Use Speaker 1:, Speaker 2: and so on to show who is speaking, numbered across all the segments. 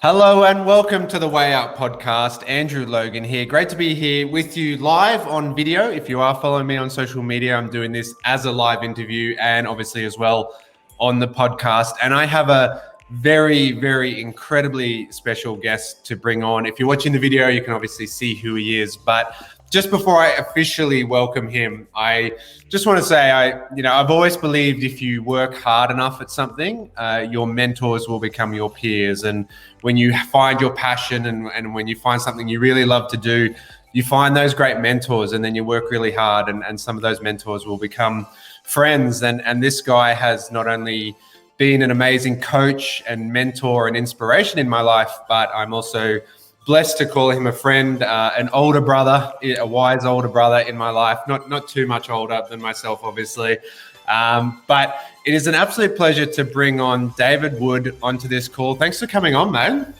Speaker 1: Hello and welcome to the Way Out podcast. Andrew Logan here. Great to be here with you live on video. If you are following me on social media, I'm doing this as a live interview and obviously as well on the podcast. And I have a very incredibly special guest to bring on. If you're watching the video, you can obviously see who he is. But just before I officially welcome him, I just want to say, I've always believed if you work hard enough at something, your mentors will become your peers. And when you find your passion and when you find something you really love to do, you find those great mentors and then you work really hard and some of those mentors will become friends. And this guy has not only been an amazing coach and mentor and inspiration in my life, but I'm also blessed to call him a friend, an older brother, a wise older brother in my life, not too much older than myself, obviously. But it is an absolute pleasure to bring on David Wood onto this call. Thanks for coming on, man.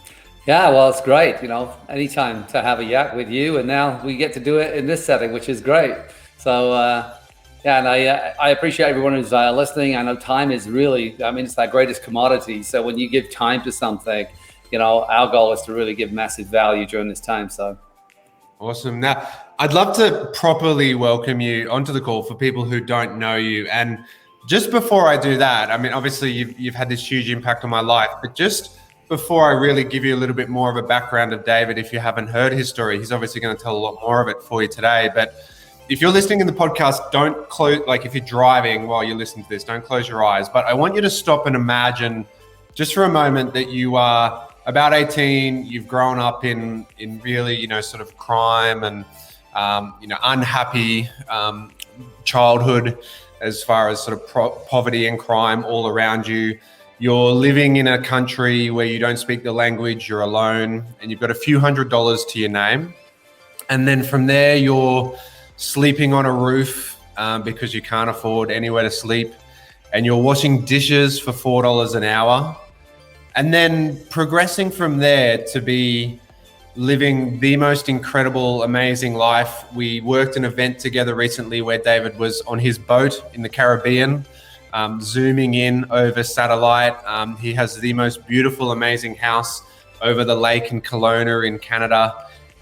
Speaker 2: Yeah, well, it's great. Anytime to have a yak with you, and now we get to do it in this setting, which is great. So, and I appreciate everyone who's listening. I know time is really, it's our greatest commodity. So when you give time to something, our goal is to really give massive value during this time. So
Speaker 1: awesome. Now, I'd love to properly welcome you onto the call for people who don't know you. And just before I do that, obviously you've had this huge impact on my life, but just before I really give you a little bit more of a background of David, if you haven't heard his story, he's obviously going to tell a lot more of it for you today. But if you're listening in the podcast, don't close, if you're driving while you're listening to this, don't close your eyes. But I want you to stop and imagine just for a moment that you are about 18, you've grown up in really, sort of crime and, unhappy childhood as far as sort of poverty and crime all around you. You're living in a country where you don't speak the language, you're alone, and you've got a few $100s to your name. And then from there, you're sleeping on a roof because you can't afford anywhere to sleep. And you're washing dishes for $4 an hour. And then progressing from there to be living the most incredible, amazing life. We worked an event together recently where David was on his boat in the Caribbean, zooming in over satellite. He has the most beautiful, amazing house over the lake in Kelowna in Canada.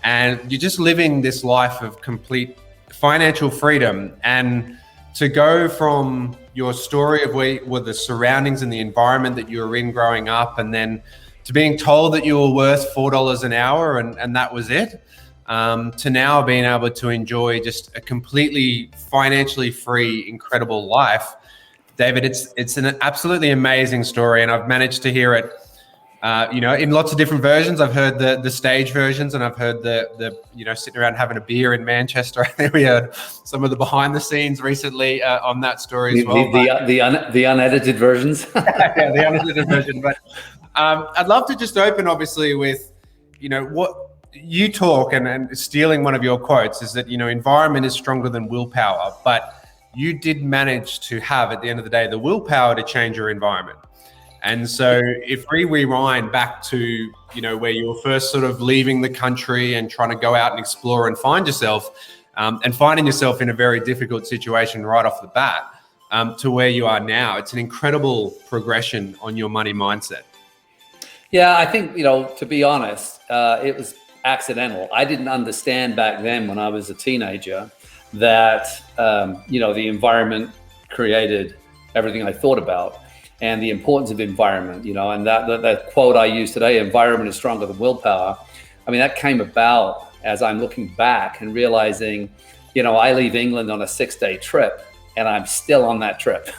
Speaker 1: And you're just living this life of complete financial freedom. And to go from your story of where were the surroundings and the environment that you were in growing up, and then to being told that you were worth $4 an hour and that was it, to now being able to enjoy just a completely financially free, incredible life. David, it's an absolutely amazing story, and I've managed to hear it in lots of different versions. I've heard the stage versions, and I've heard the sitting around having a beer in Manchester. I think we heard some of the behind the scenes recently on that story as well.
Speaker 2: The unedited versions.
Speaker 1: Yeah, the unedited version. But I'd love to just open, obviously, with what you talk and stealing one of your quotes is that environment is stronger than willpower, but you did manage to have at the end of the day the willpower to change your environment. And so if we rewind back to, where you were first sort of leaving the country and trying to go out and explore and find yourself and finding yourself in a very difficult situation right off the bat to where you are now, it's an incredible progression on your money mindset.
Speaker 2: Yeah, I think, to be honest, it was accidental. I didn't understand back then when I was a teenager that, the environment created everything I thought about. And the importance of environment, and that quote I use today, environment is stronger than willpower. That came about as I'm looking back and realizing, I leave England on a 6-day trip and I'm still on that trip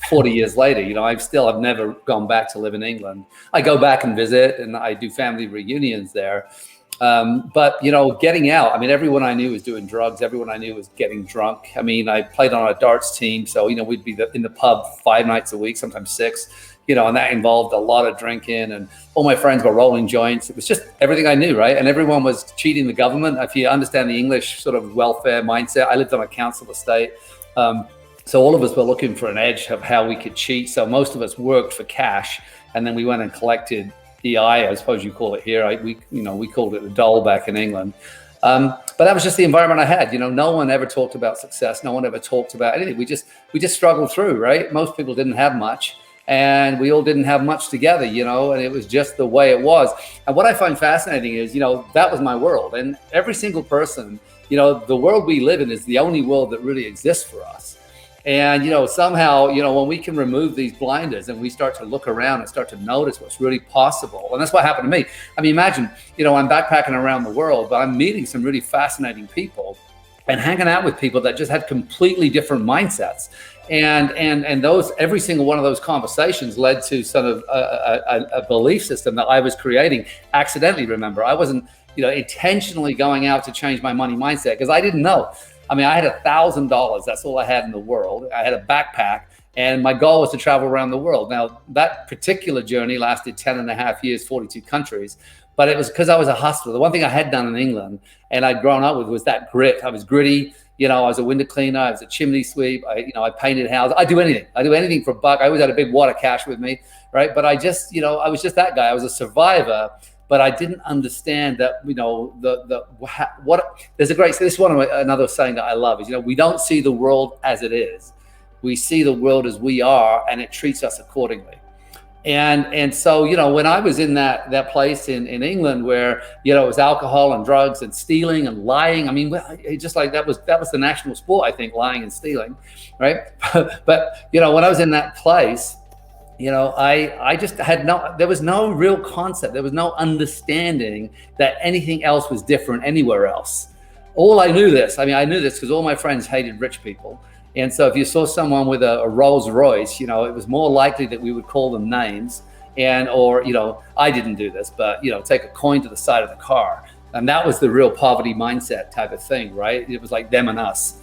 Speaker 2: 40 years later. I've never gone back to live in England. I go back and visit and I do family reunions there. But getting out, everyone I knew was doing drugs. Everyone I knew was getting drunk. I played on a darts team. So, we'd be in the pub 5 nights a week, sometimes 6, and that involved a lot of drinking, and all my friends were rolling joints. It was just everything I knew, right? And everyone was cheating the government. If you understand the English sort of welfare mindset, I lived on a council estate. So all of us were looking for an edge of how we could cheat. So most of us worked for cash, and then we went and collected EI, I suppose you call it here. We called it a dole back in England. But that was just the environment I had. No one ever talked about success. No one ever talked about anything. We just struggled through, right? Most people didn't have much. and we all didn't have much together, you know, and it was just the way it was. And what I find fascinating is, you know, that was my world, and every single person, you know, the world we live in is the only world that really exists for us. And, you know, somehow, you know, when we can remove these blinders and we start to look around and start to notice what's really possible. And that's what happened to me. I mean, imagine, you know, I'm backpacking around the world, but I'm meeting some really fascinating people and hanging out with people that just had completely different mindsets. And those, every single one of those conversations led to sort of a belief system that I was creating accidentally. Remember, I wasn't, you know, intentionally going out to change my money mindset, because I didn't know. I mean, I had $1,000. That's all I had in the world. I had a backpack, and my goal was to travel around the world. Now, that particular journey lasted 10 and a half years, 42 countries, but it was because I was a hustler. The one thing I had done in England and I'd grown up with was that grit. I was gritty. You know, I was a window cleaner. I was a chimney sweep. I painted houses. I do anything for a buck. I always had a big wad of cash with me, right? But I just, you know, I was just that guy. I was a survivor. But I didn't understand that, you know, there's a great, this is another saying that I love is, you know, we don't see the world as it is. We see the world as we are, and it treats us accordingly. And so, you know, when I was in that place in England where, you know, it was alcohol and drugs and stealing and lying. I mean, it just like that was the national sport, I think, lying and stealing, right? But, you know, when I was in that place, you know, I just had there was no real concept. There was no understanding that anything else was different anywhere else. I knew this because all my friends hated rich people. And so if you saw someone with a Rolls Royce, you know, it was more likely that we would call them names or, you know, I didn't do this, but, you know, take a coin to the side of the car. And that was the real poverty mindset type of thing, right? It was like them and us.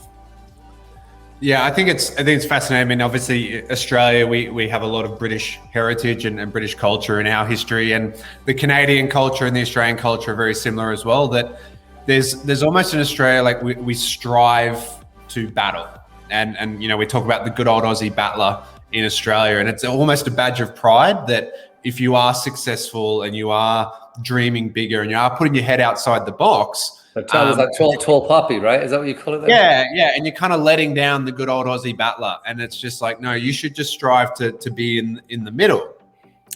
Speaker 1: Yeah, I think it's fascinating. I mean, obviously, Australia, we have a lot of British heritage and British culture in our history, and the Canadian culture and the Australian culture are very similar as well. That there's almost in Australia, like we strive to battle, and you know, we talk about the good old Aussie battler in Australia, and it's almost a badge of pride that if you are successful and you are dreaming bigger and you are putting your head outside the box.
Speaker 2: Like tall puppy, right? Is that what you call it?
Speaker 1: Yeah. And you're kind of letting down the good old Aussie battler. And it's just like, no, you should just strive to be in the middle.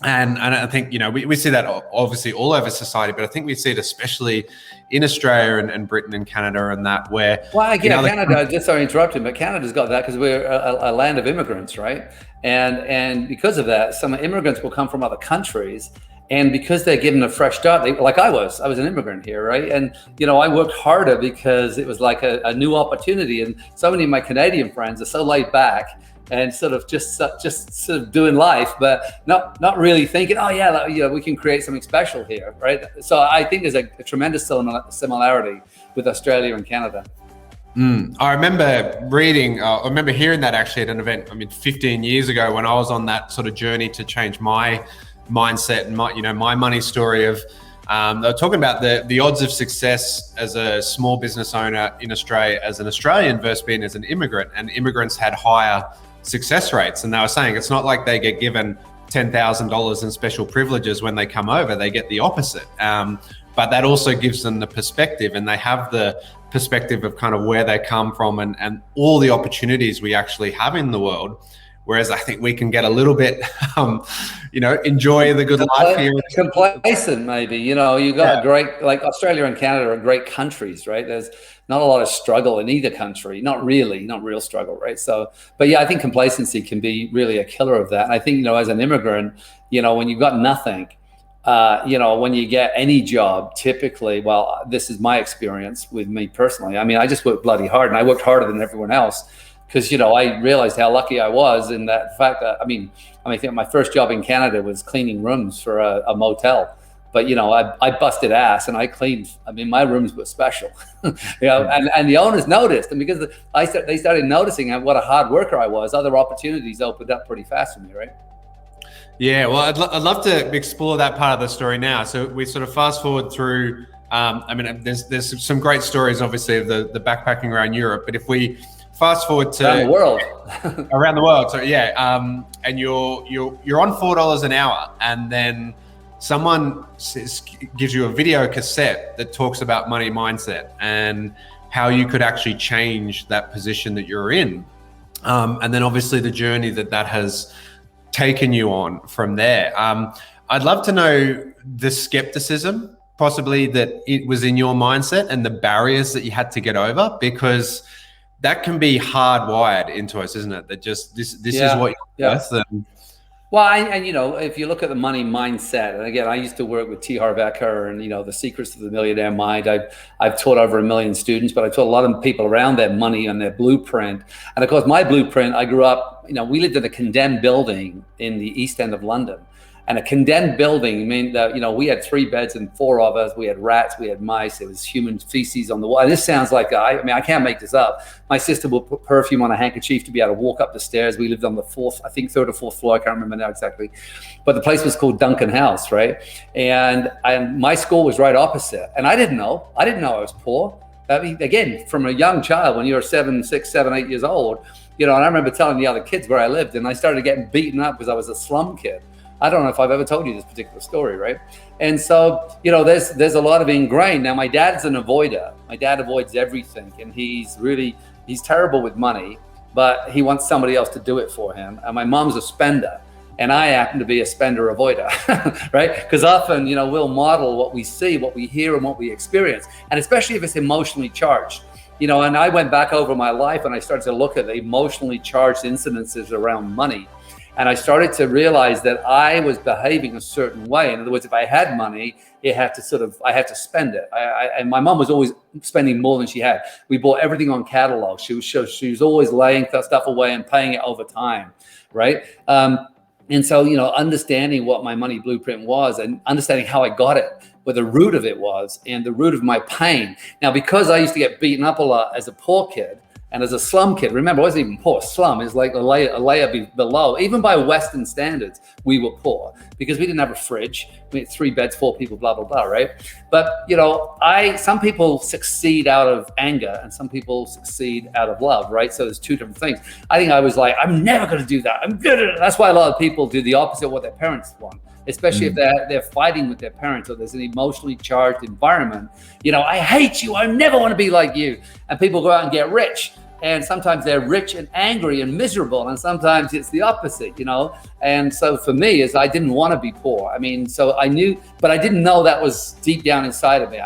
Speaker 1: And I think, you know, we see that obviously all over society, but I think we see it especially in Australia and Britain and Canada and that where...
Speaker 2: Well, again, Canada, just sorry to interrupt you, but Canada's got that because we're a land of immigrants, right? And because of that, some immigrants will come from other countries. And because they're given a fresh start, like I was an immigrant here, right? And, you know, I worked harder because it was like a new opportunity. And so many of my Canadian friends are so laid back and sort of just sort of doing life, but not really thinking, oh yeah, you know, we can create something special here, right? So I think there's a tremendous similarity with Australia and Canada.
Speaker 1: I remember hearing that actually at an event, 15 years ago when I was on that sort of journey to change my mindset and my money story of they were talking about the odds of success as a small business owner in Australia as an Australian versus being as an immigrant, and immigrants had higher success rates. And they were saying it's not like they get given $10,000 in special privileges when they come over, they get the opposite. But that also gives them the perspective, and they have the perspective of kind of where they come from and all the opportunities we actually have in the world. Whereas I think we can get a little bit, enjoy the good life here.
Speaker 2: Complacent, maybe. You know, you got a great, like Australia and Canada are great countries, right? There's not a lot of struggle in either country. Not real struggle, right? So, but yeah, I think complacency can be really a killer of that. And I think, as an immigrant, when you've got nothing, when you get any job, typically, well, this is my experience with me personally. I mean, I just worked bloody hard, and I worked harder than everyone else. Because, I realized how lucky I was in that fact that, I think my first job in Canada was cleaning rooms for a motel. But, I busted ass and I cleaned. My rooms were special, and the owners noticed. And because they started noticing what a hard worker I was, other opportunities opened up pretty fast for me, right?
Speaker 1: Yeah, well, I'd love to explore that part of the story now. So we sort of fast forward through, there's some great stories, obviously, of the backpacking around Europe. But if we fast forward to
Speaker 2: around the world.
Speaker 1: So yeah, and you're on $4 an hour, and then someone gives you a video cassette that talks about money mindset and how you could actually change that position that you're in, and then obviously the journey that has taken you on from there. I'd love to know the skepticism possibly that it was in your mindset and the barriers that you had to get over, because that can be hardwired into us, isn't it? That just this is what you're worth.
Speaker 2: Well, and you know, if you look at the money mindset, and again, I used to work with T. Harv Eker and, you know, the secrets of the millionaire mind. I've taught over 1 million students, but I taught a lot of people around their money and their blueprint. And of course, my blueprint, I grew up, you know, we lived in a condemned building in the East End of London. And a condemned building meant that, you know, we had 3 beds and 4 of us. We had rats, we had mice. It was human feces on the wall. And this sounds like, I mean, I can't make this up. My sister would put perfume on a handkerchief to be able to walk up the stairs. We lived on the 4th, I think 3rd or 4th floor. I can't remember now exactly. But the place was called Duncan House, right? And my school was right opposite. And I didn't know. I was poor. I mean, again, from a young child, when you're 7, 6, 7, 8 years old, you know, and I remember telling the other kids where I lived, and I started getting beaten up because I was a slum kid. I don't know if I've ever told you this particular story, right? And so, you know, there's a lot of ingrained. Now, my dad's an avoider. My dad avoids everything, and he's terrible with money, but he wants somebody else to do it for him. And my mom's a spender, and I happen to be a spender avoider, right? Because often, you know, we'll model what we see, what we hear, and what we experience, and especially if it's emotionally charged. You know, and I went back over my life and I started to look at the emotionally charged incidences around money. And I started to realize that I was behaving a certain way. In other words, if I had money, I had to spend it. And my mom was always spending more than she had. We bought everything on catalog. She was always laying stuff away and paying it over time, right? And so, you know, understanding what my money blueprint was and understanding how I got it, where the root of it was, and the root of my pain. Now, because I used to get beaten up a lot as a poor kid, and as a slum kid, remember, I wasn't even poor. Slum is like a layer below. Even by Western standards, we were poor because we didn't have a fridge. We had 3 beds, 4 people, blah, blah, blah, right? But, you know, some people succeed out of anger and some people succeed out of love, right? So there's 2 different things. I think I was like, I'm never going to do that. That's why a lot of people do the opposite of what their parents want, especially if they're fighting with their parents or there's an emotionally charged environment. You know, I hate you. I never want to be like you. And people go out and get rich. And sometimes they're rich and angry and miserable. And sometimes it's the opposite, you know? And so for me, I didn't want to be poor. I mean, so I knew, but I didn't know that was deep down inside of me.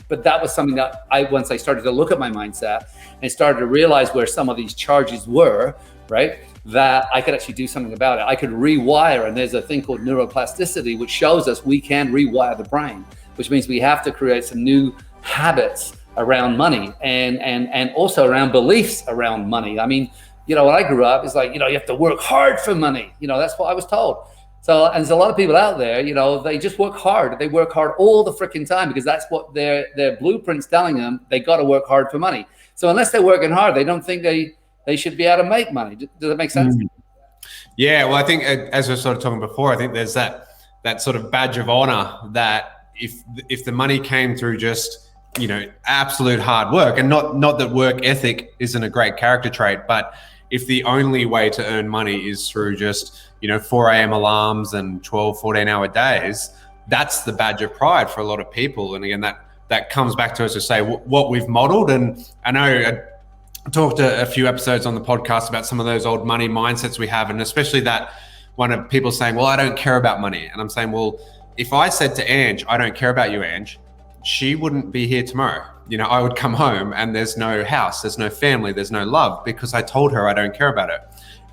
Speaker 2: But that was something that once I started to look at my mindset and started to realize where some of these charges were, right? That I could actually do something about it. I could rewire, and there's a thing called neuroplasticity, which shows us we can rewire the brain, which means we have to create some new habits around money and also around beliefs around money. I mean, you know, when I grew up, it's like, you know, you have to work hard for money. You know, that's what I was told. So, and there's a lot of people out there, you know, they just work hard. They work hard all the freaking time because that's what their blueprint's telling them. They got to work hard for money. So unless they're working hard, they don't think they should be able to make money. Does that make sense?
Speaker 1: Yeah, well, I think as we were sort of talking before, I think there's that sort of badge of honor that if the money came through just, you know, absolute hard work, and not that work ethic isn't a great character trait, but if the only way to earn money is through just, you know, 4 a.m. alarms and 12, 14-hour days, that's the badge of pride for a lot of people. And again, that comes back to us to say what we've modeled. And I know I talked a few episodes on the podcast about some of those old money mindsets we have, and especially that one of people saying, well, I don't care about money. And I'm saying, well, if I said to Ange, I don't care about you, Ange, she wouldn't be here tomorrow. You know, I would come home and there's no house, there's no family, there's no love because I told her I don't care about it.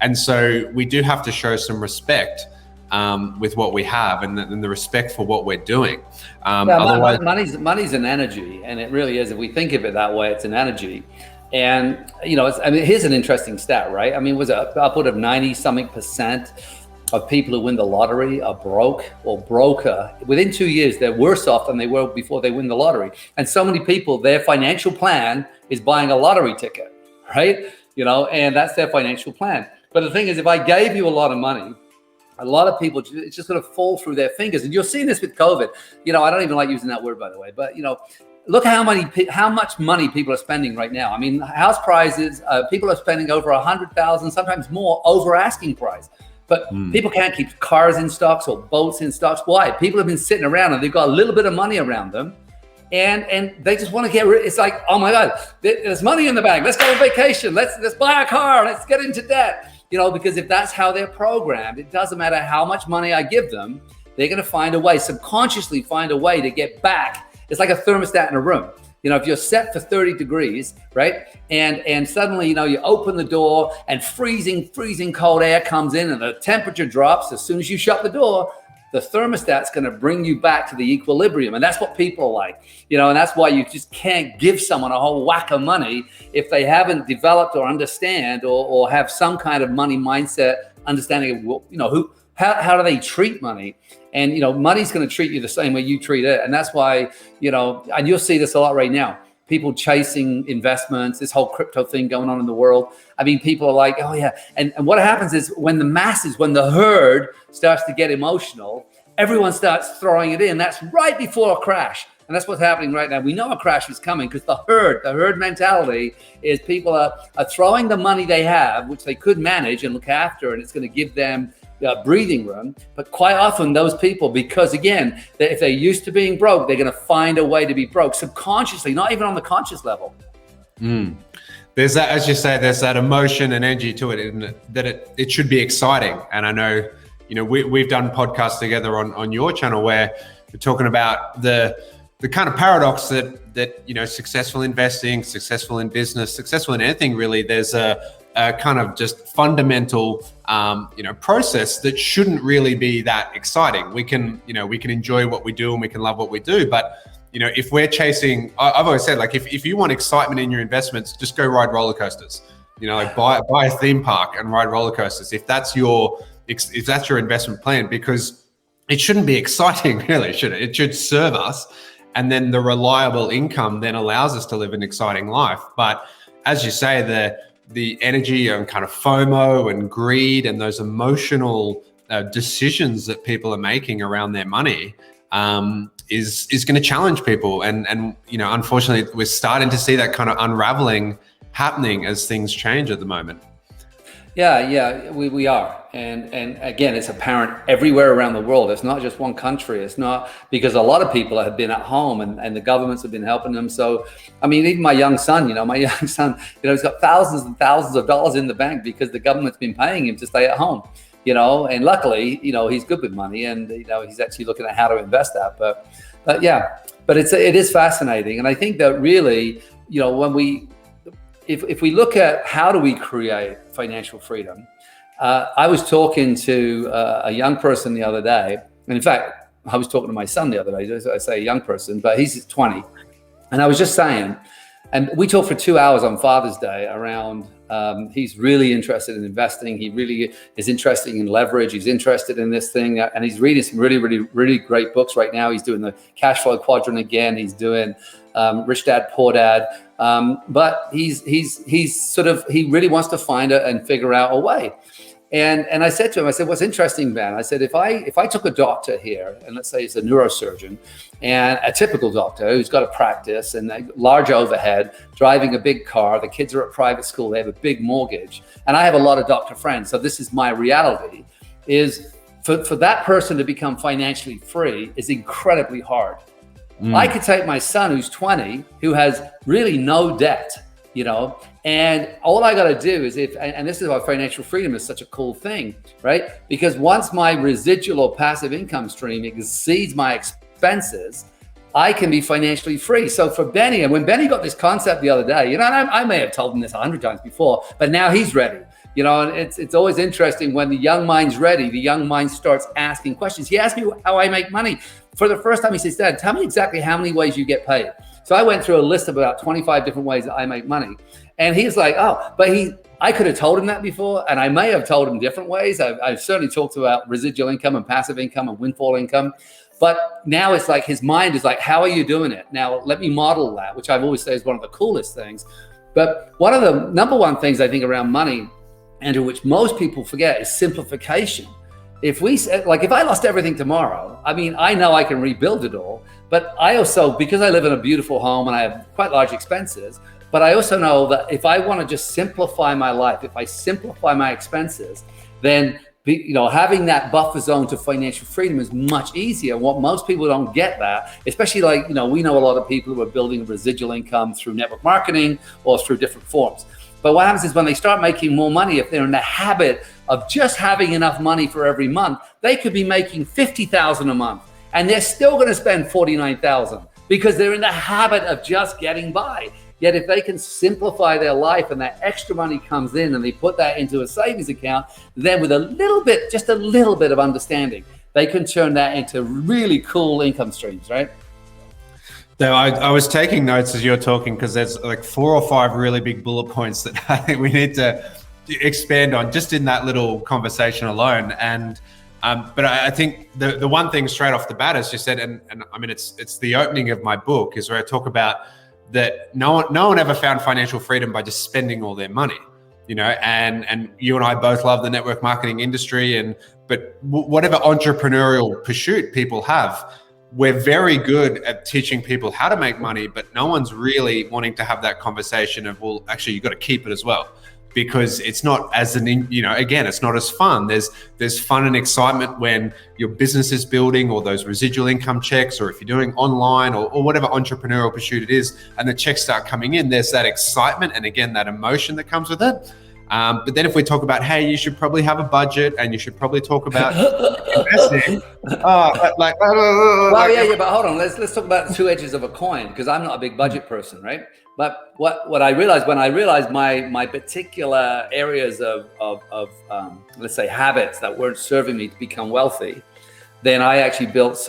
Speaker 1: And so we do have to show some respect with what we have and the respect for what we're doing.
Speaker 2: Otherwise, money's an energy, and it really is. If we think of it that way, it's an energy. And, you know, here's an interesting stat, right? I mean, was it upward of 90-something% of people who win the lottery are broke or broker. Within 2 years, they're worse off than they were before they win the lottery. And so many people, their financial plan is buying a lottery ticket, right? You know, and that's their financial plan. But the thing is, if I gave you a lot of money, a lot of people, it's just going to fall through their fingers. And you're seeing this with COVID. You know, I don't even like using that word, by the way, but, you know, look how much money people are spending right now. I mean, house prices, people are spending over 100,000, sometimes more over asking price. But people can't keep cars in stocks or boats in stocks. Why? People have been sitting around and they've got a little bit of money around them, and they just want to get rid. It's like, oh my God, there's money in the bank. Let's go on vacation. Let's buy a car. Let's get into debt. because if that's how they're programmed, it doesn't matter how much money I give them, they're going to find a way, subconsciously find a way to get back. It's like a thermostat in a room. If you're set for 30 degrees, right? And suddenly, you open the door and freezing cold air comes in and the temperature drops. As soon as you shut the door, the thermostat's going to bring you back to the equilibrium. And that's what people are like, and that's why you just can't give someone a whole whack of money if they haven't developed or understand or have some kind of money mindset, understanding of, how do they treat money? And, money's going to treat you the same way you treat it. And that's why, and you'll see this a lot right now, people chasing investments, this whole crypto thing going on in the world. I mean, people are like, oh yeah. And what happens is when the herd starts to get emotional, everyone starts throwing it in. That's right before a crash. And that's what's happening right now. We know a crash is coming because the herd mentality is people are throwing the money they have, which they could manage and look after, and it's going to give them breathing room. But quite often those people, because again, if they're used to being broke, they're going to find a way to be broke subconsciously, not even on the conscious level.
Speaker 1: There's that, as you say, there's that emotion and energy to it, isn't it? That it should be exciting. And I know, we've done podcasts together on your channel where we're talking about the kind of paradox that successful investing, successful in business, successful in anything really, there's a kind of just fundamental process that shouldn't really be that exciting. We can enjoy what we do and we can love what we do, but if we're chasing, I've always said, like, if you want excitement in your investments, just go ride roller coasters. Like buy a theme park and ride roller coasters if that's your investment plan, because it shouldn't be exciting, really, should it? It should serve us. And then the reliable income then allows us to live an exciting life. But as you say, the energy and kind of FOMO and greed and those emotional decisions that people are making around their money is going to challenge people. And unfortunately, we're starting to see that kind of unraveling happening as things change at the moment.
Speaker 2: Yeah, we are. And again, it's apparent everywhere around the world. It's not just one country. It's not, because a lot of people have been at home and the governments have been helping them. So, I mean, even my young son, he's got thousands and thousands of dollars in the bank because the government's been paying him to stay at home, and luckily, he's good with money and, he's actually looking at how to invest that. But it is fascinating. And I think that really, when if we look at how do we create financial freedom, I was talking to a young person the other day, and in fact, I was talking to my son the other day. I say a young person, but he's 20, and I was just saying, and we talked for 2 hours on Father's Day around. He's really interested in investing. He really is interested in leverage. He's interested in this thing, and he's reading some really, really, really great books right now. He's doing the Cash Flow Quadrant again. He's doing Rich Dad Poor Dad. But he really wants to find and figure out a way. And I said to him, what's interesting, Ben? I said, if I took a doctor here, and let's say it's a neurosurgeon, and a typical doctor who's got a practice and a large overhead, driving a big car, the kids are at private school, they have a big mortgage, and I have a lot of doctor friends, so this is my reality, is for that person to become financially free is incredibly hard. I could take my son who's 20, who has really no debt, and all I got to do is and this is why financial freedom is such a cool thing, right? Because once my residual or passive income stream exceeds my expenses, I can be financially free. So for Benny, and when Benny got this concept the other day, and I may have told him this 100 times before, but now he's ready. And it's always interesting when the young mind's ready, the young mind starts asking questions. He asked me how I make money. For the first time, he says, Dad, tell me exactly how many ways you get paid. So I went through a list of about 25 different ways that I make money. And he's like, oh, but I could have told him that before, and I may have told him different ways. I've certainly talked about residual income and passive income and windfall income. But now it's like his mind is like, how are you doing it? Now, let me model that, which I've always said is one of the coolest things. But one of the number one things I think around money, and which most people forget, is simplification. If I lost everything tomorrow, I know I can rebuild it all, but I also, because I live in a beautiful home and I have quite large expenses, but I also know that if I want to just simplify my life, if I simplify my expenses, then having that buffer zone to financial freedom is much easier. What most people don't get that, especially we know a lot of people who are building residual income through network marketing or through different forms. But what happens is when they start making more money, if they're in the habit of just having enough money for every month, they could be making $50,000 a month, and they're still going to spend $49,000 because they're in the habit of just getting by. Yet if they can simplify their life and that extra money comes in and they put that into a savings account, then with a little bit, just a little bit of understanding, they can turn that into really cool income streams, right?
Speaker 1: So I was taking notes as you're talking, because there's like 4 or 5 really big bullet points that I think we need to expand on just in that little conversation alone. And but I think the one thing straight off the bat, as you said, and I mean it's the opening of my book, is where I talk about that no one ever found financial freedom by just spending all their money, and you and I both love the network marketing industry, but whatever entrepreneurial pursuit people have, we're very good at teaching people how to make money, but no one's really wanting to have that conversation of, well, actually you got to keep it as well, because it's not as again, it's not as fun. There's fun and excitement when your business is building, or those residual income checks, or if you're doing online or whatever entrepreneurial pursuit it is, and the checks start coming in, there's that excitement and again, that emotion that comes with it. But then if we talk about, hey, you should probably have a budget and you should probably talk about investing.
Speaker 2: Well, yeah, but hold on. Let's talk about the two edges of a coin, because I'm not a big budget person, right? But what I realized when I realized my particular areas of let's say habits that weren't serving me to become wealthy, then I actually built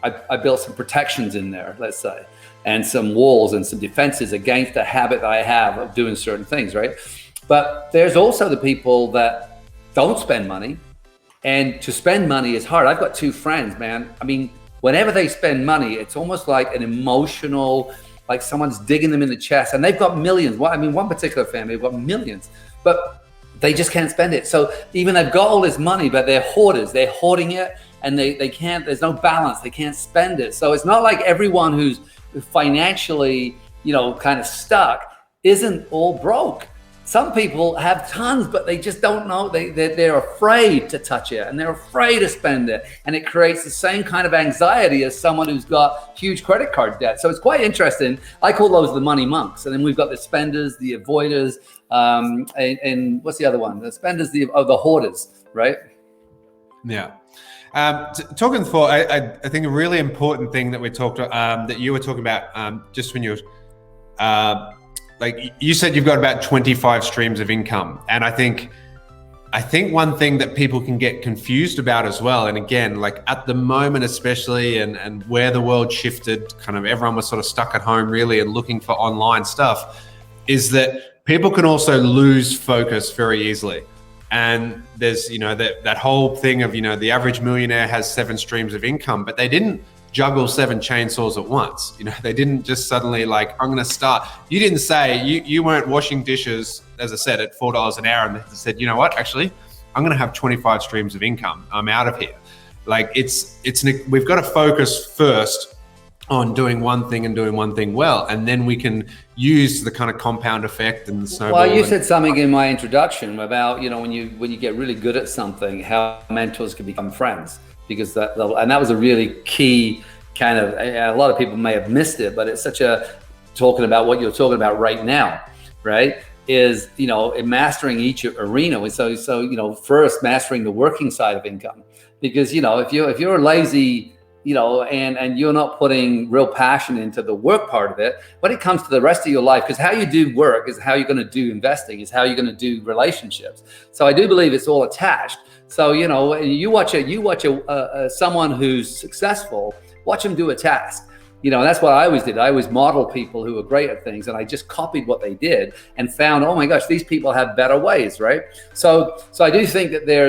Speaker 2: I built some protections in there, let's say, and some walls and some defenses against the habit that I have of doing certain things, right? But there's also the people that don't spend money, and to spend money is hard. I've got 2 friends, man. I mean, whenever they spend money, it's almost like an emotional, like someone's digging them in the chest, and they've got millions. Well, I mean, one particular family, they've got millions, but they just can't spend it. So even they've got all this money, but they're hoarders. They're hoarding it, and they can't, there's no balance. They can't spend it. So it's not like everyone who's financially, kind of stuck isn't all broke. Some people have tons, but they just don't know. They're afraid to touch it, and they're afraid to spend it. And it creates the same kind of anxiety as someone who's got huge credit card debt. So it's quite interesting. I call those the money monks. And then we've got the spenders, the avoiders, and what's the other one? The spenders, the hoarders, right? Yeah.
Speaker 1: Talking for, I think a really important thing that we talked that you were talking about just when you were, like you said, you've got about 25 streams of income. And I think one thing that people can get confused about as well, and again, like at the moment especially, and where the world shifted, kind of everyone was sort of stuck at home really and looking for online stuff, is that people can also lose focus very easily. And there's, that whole thing of, the average millionaire has 7 streams of income, but they didn't juggle 7 chainsaws at once. They didn't just suddenly like, I'm going to start. You didn't say, you weren't washing dishes, as I said, at $4 an hour, and they said, you know what, actually, I'm going to have 25 streams of income. I'm out of here. Like we've got to focus first on doing one thing and doing one thing well, and then we can use the kind of compound effect and the snowball.
Speaker 2: Well, you said something in my introduction about, when you get really good at something, how mentors can become friends. Because that was a really key kind of, a lot of people may have missed it, but it's talking about what you're talking about right now, right? Is, in mastering each arena. So, first mastering the working side of income, because, if you're lazy, and you're not putting real passion into the work part of it, when it comes to the rest of your life, because how you do work is how you're going to do investing, is how you're going to do relationships. So I do believe it's all attached. So, you watch someone who's successful, watch them do a task. That's what I always did. I always modeled people who were great at things, and I just copied what they did and found, oh my gosh, these people have better ways, right? So I do think that there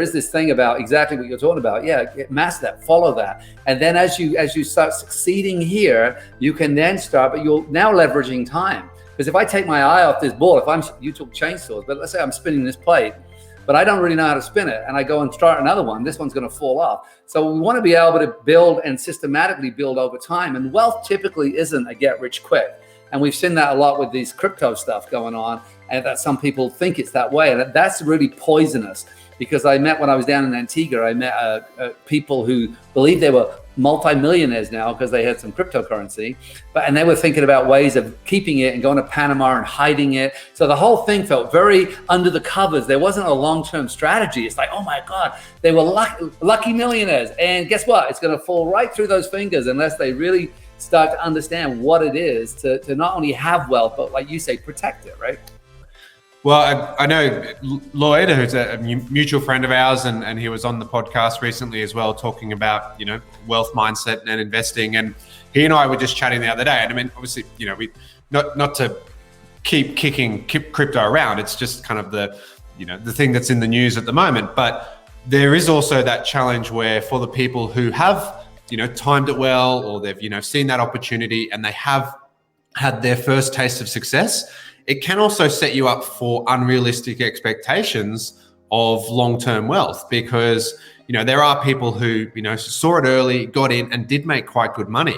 Speaker 2: is this thing about exactly what you're talking about. Yeah, master that, follow that, and then as you start succeeding here, you can then start. But you're now leveraging time, because if I take my eye off this ball, you took chainsaws, but let's say I'm spinning this plate, but I don't really know how to spin it, and I go and start another one, this one's going to fall off. So we want to be able to build and systematically build over time. And wealth typically isn't a get rich quick. And we've seen that a lot with these crypto stuff going on, and that some people think it's that way. And that's really poisonous, because when I was down in Antigua, I met people who believed they were multi-millionaires now because they had some cryptocurrency, and they were thinking about ways of keeping it and going to Panama and hiding it. So the whole thing felt very under the covers. There wasn't a long-term strategy. It's like, oh my God, they were lucky millionaires. And guess what? It's going to fall right through those fingers unless they really start to understand what it is to not only have wealth, but like you say, protect it, right?
Speaker 1: Well, I know Lloyd, who's a mutual friend of ours, and he was on the podcast recently as well, talking about, wealth mindset and investing. And he and I were just chatting the other day. And I mean, obviously, we not to keep kicking crypto around. It's just kind of the thing that's in the news at the moment. But there is also that challenge where for the people who have, timed it well, or they've, seen that opportunity and they have had their first taste of success, it can also set you up for unrealistic expectations of long-term wealth, because, there are people who, saw it early, got in and did make quite good money.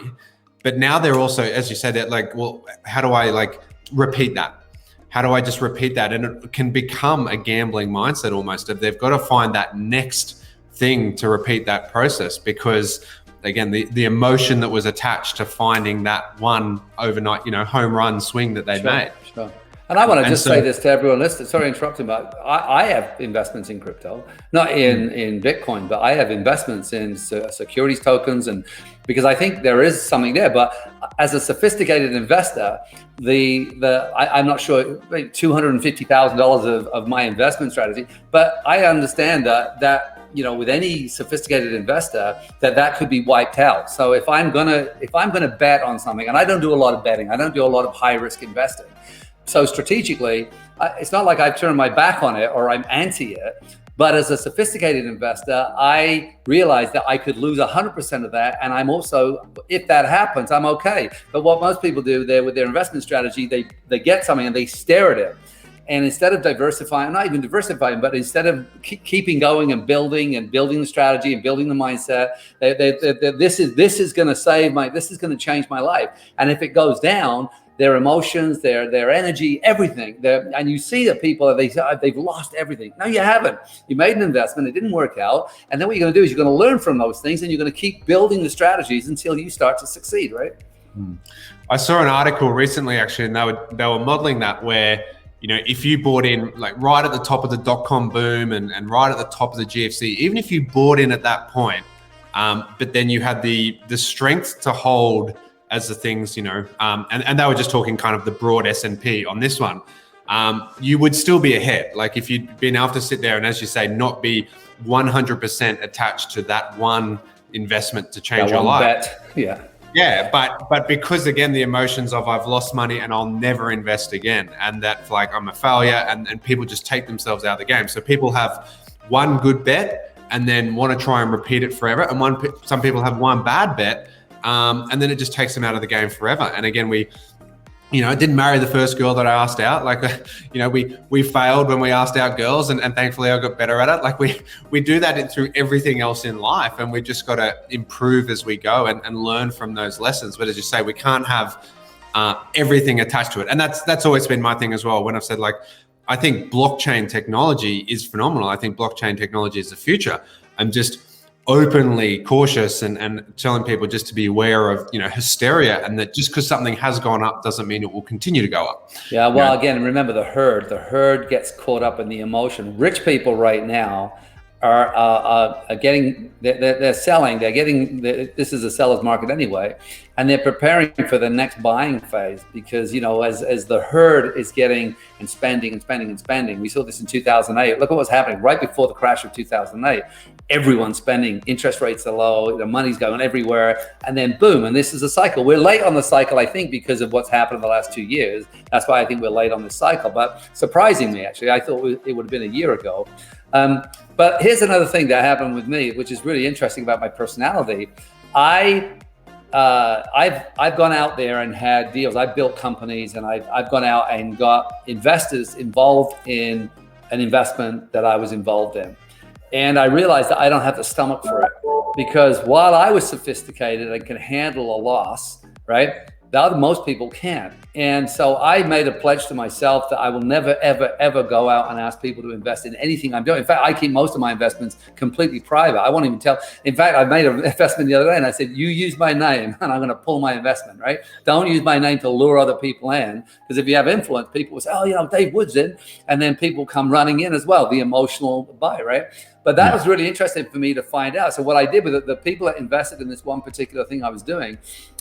Speaker 1: But now they're also, as you said, that like, well, how do I repeat that? How do I just repeat that? And it can become a gambling mindset almost, of they've got to find that next thing to repeat that process, because again, the emotion that was attached to finding that one overnight, home run swing that they'd made.
Speaker 2: Sure. And I want to just say this to everyone listening. Sorry, interrupting, but I have investments in crypto, not in Bitcoin, but I have investments in securities tokens, and because I think there is something there. But as a sophisticated investor, I'm not sure, $250,000 of my investment strategy, but I understand that with any sophisticated investor, that could be wiped out. So if I'm gonna bet on something, and I don't do a lot of betting, I don't do a lot of high risk investing. So strategically, it's not like I've turned my back on it or I'm anti it, but as a sophisticated investor, I realized that I could lose 100% of that. And I'm also, if that happens, I'm okay. But what most people do there with their investment strategy, they get something and they stare at it. And instead of diversifying, not even diversifying, but instead of keeping going and building the strategy and building the mindset, this is going to this is going to change my life. And if it goes down, their emotions, their energy, everything. And you see that people, they've lost everything. No, you haven't. You made an investment, it didn't work out. And then what you're going to do is you're going to learn from those things, and you're going to keep building the strategies until you start to succeed, right?
Speaker 1: I saw an article recently, actually, and they were modeling that, where, if you bought in like right at the top of the dot-com boom and right at the top of the GFC, even if you bought in at that point, but then you had the strength to hold as the things, and they were just talking kind of the broad S&P on this one, you would still be ahead. Like if you'd been able to sit there and, as you say, not be 100% attached to that one investment to change your life.
Speaker 2: Bet.
Speaker 1: Yeah, but because again, the emotions of I've lost money and I'll never invest again, and that like I'm a failure, and people just take themselves out of the game. So people have one good bet and then want to try and repeat it forever, and some people have one bad bet, and then it just takes them out of the game forever. And again, I didn't marry the first girl that I asked out. Like, we failed when we asked out girls, and thankfully I got better at it. Like we do that through everything else in life, and we just got to improve as we go and learn from those lessons. But as you say, we can't have everything attached to it. And that's always been my thing as well. When I've said, like, I think blockchain technology is phenomenal. I think blockchain technology is the future. I'm just openly cautious and telling people just to be aware of, hysteria, and that just because something has gone up doesn't mean it will continue to go up.
Speaker 2: Yeah, well, again, remember the herd gets caught up in the emotion. Rich people right now are getting, they're selling, this is a seller's market anyway, and they're preparing for the next buying phase, because, as the herd is getting and spending, we saw this in 2008. Look at what's happening right before the crash of 2008. Everyone's spending, interest rates are low, the money's going everywhere, and then boom, and this is a cycle. We're late on the cycle, I think, because of what's happened in the last 2 years. That's why I think we're late on this cycle. But surprisingly, actually, I thought it would have been a year ago. But here's another thing that happened with me, which is really interesting about my personality. I've gone out there and had deals. I've built companies, and I've gone out and got investors involved in an investment that I was involved in. And I realized that I don't have the stomach for it, because while I was sophisticated and can handle a loss, right? Most people can't. And so I made a pledge to myself that I will never, ever, ever go out and ask people to invest in anything I'm doing. In fact, I keep most of my investments completely private. I won't even tell. In fact, I made an investment the other day and I said, you use my name and I'm going to pull my investment, right? Don't use my name to lure other people in. Because if you have influence, people will say, oh, Dave Wood's in. And then people come running in as well, the emotional buy, right? But that was really interesting for me to find out. So what I did with the people that invested in this one particular thing I was doing,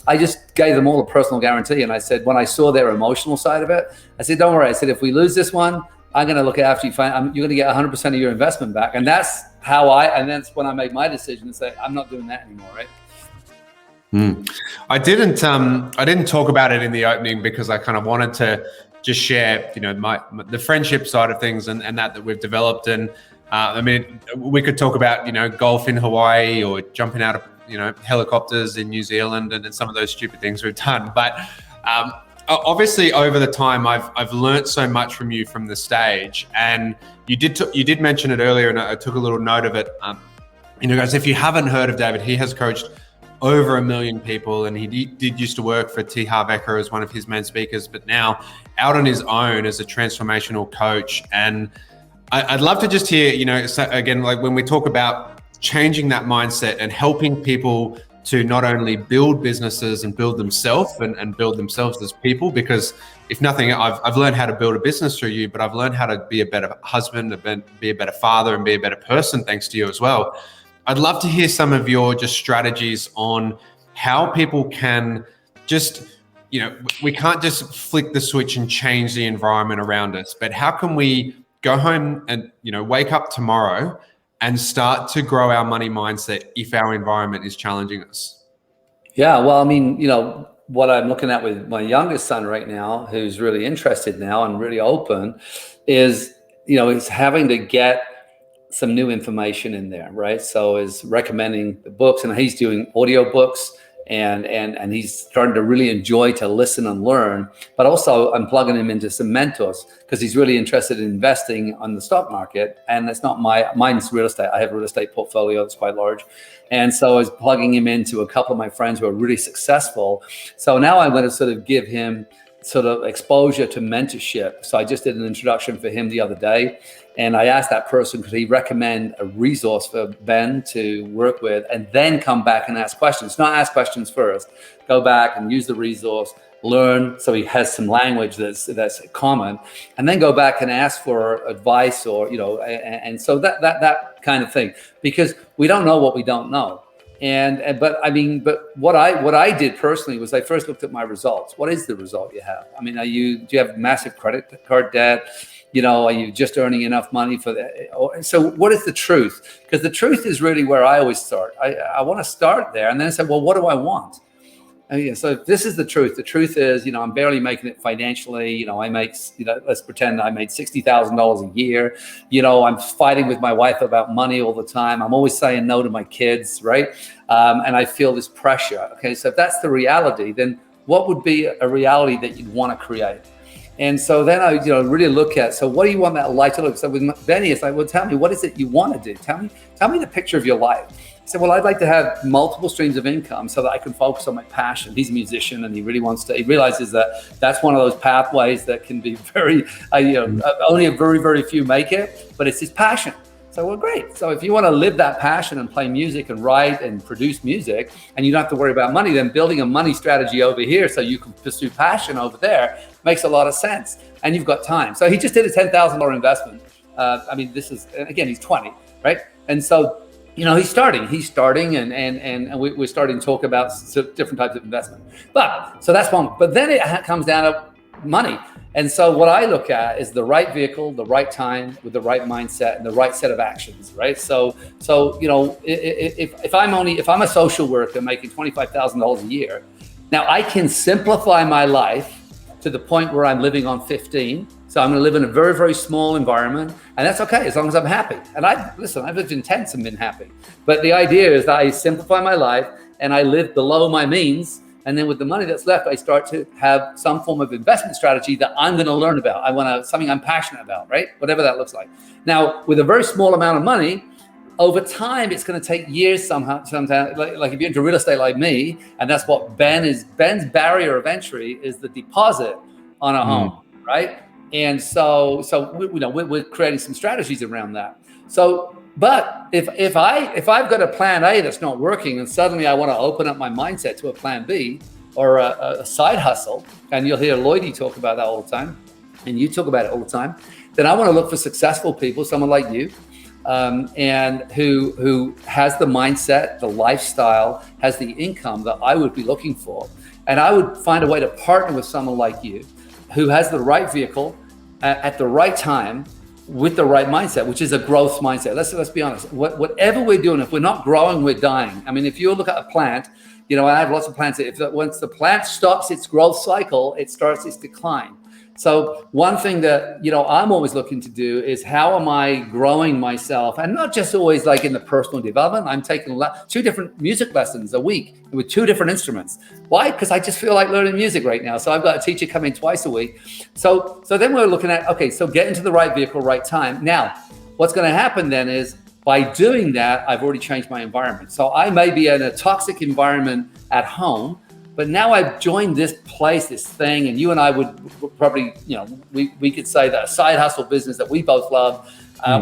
Speaker 2: I just gave them all a personal guarantee. And I said, when I saw their emotional side of it, I said, don't worry. I said, if we lose this one, I'm going to look after you. You're going to get 100% of your investment back. And that's and that's when I made my decision to say, I'm not doing that anymore, right?
Speaker 1: I didn't talk about it in the opening because I kind of wanted to just share, the friendship side of things and that we've developed. And I mean, we could talk about, golf in Hawaii or jumping out of, helicopters in New Zealand and some of those stupid things we've done. But obviously over the time, I've learned so much from you from the stage. And you did mention it earlier, and I took a little note of it. Guys, if you haven't heard of David, he has coached over 1 million people, and he did used to work for T. Harv Eker as one of his main speakers, but now out on his own as a transformational coach. And I'd love to just hear, again, like when we talk about changing that mindset and helping people to not only build businesses and build themselves and build themselves as people, because if nothing, I've learned how to build a business through you, but I've learned how to be a better husband, be a better father, and be a better person thanks to you as well. I'd love to hear some of your just strategies on how people can just, we can't just flick the switch and change the environment around us, but how can we go home and, wake up tomorrow and start to grow our money mindset if our environment is challenging us?
Speaker 2: Yeah, well, I mean, what I'm looking at with my youngest son right now, who's really interested now and really open, is, he's having to get some new information in there, right? So is recommending the books, and he's doing audio books, and he's starting to really enjoy to listen and learn. But also I'm plugging him into some mentors because he's really interested in investing on the stock market. And that's not mine's real estate. I have a real estate portfolio that's quite large. And so I was plugging him into a couple of my friends who are really successful. So now I'm going to sort of give him sort of exposure to mentorship. So I just did an introduction for him the other day. And I asked that person, could he recommend a resource for Ben to work with, and then come back and ask questions? Not ask questions first, go back and use the resource, learn so he has some language that's common, and then go back and ask for advice or, and so that kind of thing, because we don't know what we don't know. But what I did personally was I first looked at my results. What is the result you have? I mean, do you have massive credit card debt? Are you just earning enough money for that? So what is the truth? Because the truth is really where I always start. I want to start there and then say, well, what do I want? So if this is the truth is, I'm barely making it financially. I make, let's pretend I made $60,000 a year. I'm fighting with my wife about money all the time. I'm always saying no to my kids, right? And I feel this pressure. Okay, so if that's the reality, then what would be a reality that you'd want to create? And so then I, really look at, so what do you want that life to look? So with Benny, it's like, well, tell me, what is it you want to do? Tell me the picture of your life. I said, well, I'd like to have multiple streams of income so that I can focus on my passion. He's a musician and he realizes that that's one of those pathways that can be very, only a very, very few make it, but it's his passion. So, well, great. So if you want to live that passion and play music and write and produce music, and you don't have to worry about money, then building a money strategy over here so you can pursue passion over there makes a lot of sense. And you've got time. So he just did a $10,000 investment. This is, again, he's 20, right? And so, he's starting and we're starting to talk about different types of investment. So that's one. But then it comes down to money. And so what I look at is the right vehicle, the right time, with the right mindset and the right set of actions, right? So if I'm a social worker making $25,000 a year, now I can simplify my life to the point where I'm living on 15. So I'm going to live in a very, very small environment, and that's okay as long as I'm happy. And I've lived in tents and been happy. But the idea is that I simplify my life and I live below my means. And then with the money that's left, I start to have some form of investment strategy that I'm going to learn about. Something I'm passionate about, right? Whatever that looks like. Now, with a very small amount of money, over time, it's going to take years sometimes, like if you're into real estate like me, and that's what Ben's barrier of entry is the deposit on a home, right? And so we're creating some strategies around that. So, but if I've got a plan A that's not working, and suddenly I want to open up my mindset to a plan B or a side hustle, and you'll hear Lloydie talk about that all the time, and you talk about it all the time, then I want to look for successful people, someone like you, and who has the mindset, the lifestyle, has the income that I would be looking for. And I would find a way to partner with someone like you who has the right vehicle at the right time with the right mindset, which is a growth mindset. Let's be honest. Whatever we're doing, if we're not growing, we're dying. I mean, if you look at a plant, I have lots of plants. Once the plant stops its growth cycle, it starts its decline. So one thing that, I'm always looking to do is how am I growing myself? And not just always like in the personal development. I'm taking 2 different music lessons a week with 2 different instruments. Why? Because I just feel like learning music right now. So I've got a teacher coming twice a week. So then we're looking at, okay, so get into the right vehicle, right time. Now, what's going to happen then is by doing that, I've already changed my environment. So I may be in a toxic environment at home, but now I've joined this place, this thing, and you and I would probably, we could say that a side hustle business that we both love,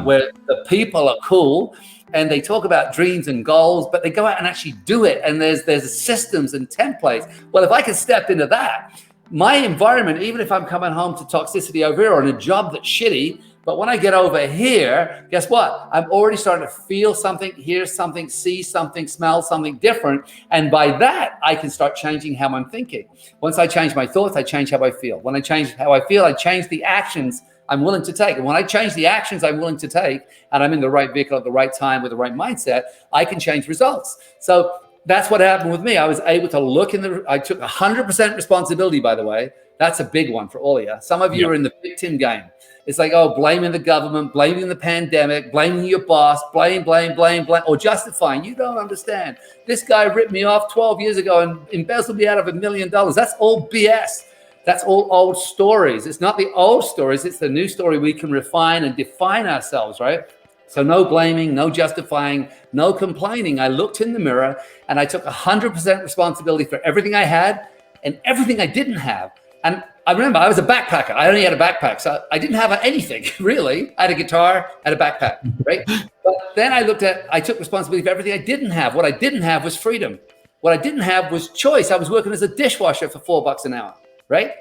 Speaker 2: where the people are cool and they talk about dreams and goals, but they go out and actually do it. And there's systems and templates. Well, if I can step into that, my environment, even if I'm coming home to toxicity over here or in a job that's shitty, but when I get over here, guess what? I'm already starting to feel something, hear something, see something, smell something different. And by that, I can start changing how I'm thinking. Once I change my thoughts, I change how I feel. When I change how I feel, I change the actions I'm willing to take. And when I change the actions I'm willing to take, and I'm in the right vehicle at the right time with the right mindset, I can change results. So that's what happened with me. I was able to look I took 100% responsibility, by the way. That's a big one for all of you. Some of you are in the victim game. It's like, blaming the government, blaming the pandemic, blaming your boss, blame, or justifying. You don't understand. This guy ripped me off 12 years ago and embezzled me out of $1 million. That's all BS. That's all old stories. It's not the old stories. It's the new story we can refine and define ourselves, right? So no blaming, no justifying, no complaining. I looked in the mirror and I took 100% responsibility for everything I had and everything I didn't have. And I remember I was a backpacker. I only had a backpack. So I didn't have anything, really. I had a guitar, I had a backpack, right? But then I took responsibility for everything I didn't have. What I didn't have was freedom. What I didn't have was choice. I was working as a dishwasher for $4 an hour, right?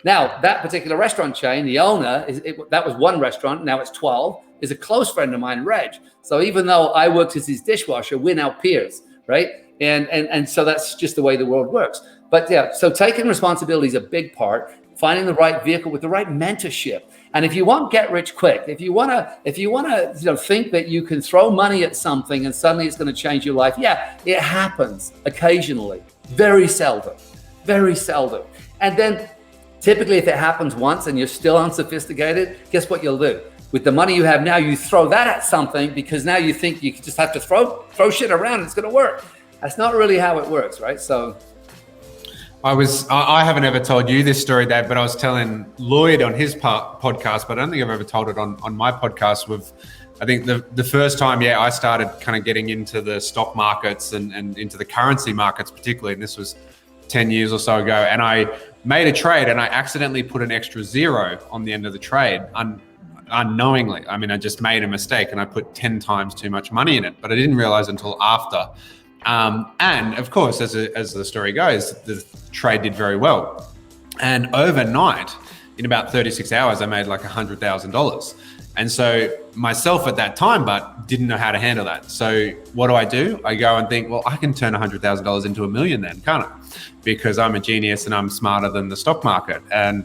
Speaker 2: Now, that particular restaurant chain, the owner, that was one restaurant. Now it's 12, is a close friend of mine, Reg. So even though I worked as his dishwasher, we're now peers, right? And so that's just the way the world works. But yeah, so taking responsibility is a big part. Finding the right vehicle with the right mentorship. And if you want get rich quick, if you wanna think that you can throw money at something and suddenly it's going to change your life, yeah, it happens occasionally, very seldom. And then typically if it happens once and you're still unsophisticated, guess what you'll do? With the money you have now, you throw that at something because now you think you just have to throw shit around and it's going to work. That's not really how it works, right? So
Speaker 1: I haven't ever told you this story, Dave, but I was telling Lloyd on his podcast, but I don't think I've ever told it on my podcast. I think the first time, I started kind of getting into the stock markets and into the currency markets particularly, and this was 10 years or so ago, and I made a trade and I accidentally put an extra 0 on the end of the trade unknowingly. I mean, I just made a mistake and I put 10 times too much money in it, but I didn't realize until after. And of course, as the story goes, the trade did very well. And overnight, in about 36 hours, I made like $100,000. And so myself at that time, but didn't know how to handle that. So what do? I go and think, well, I can turn $100,000 into $1 million then, can't I? Because I'm a genius and I'm smarter than the stock market. And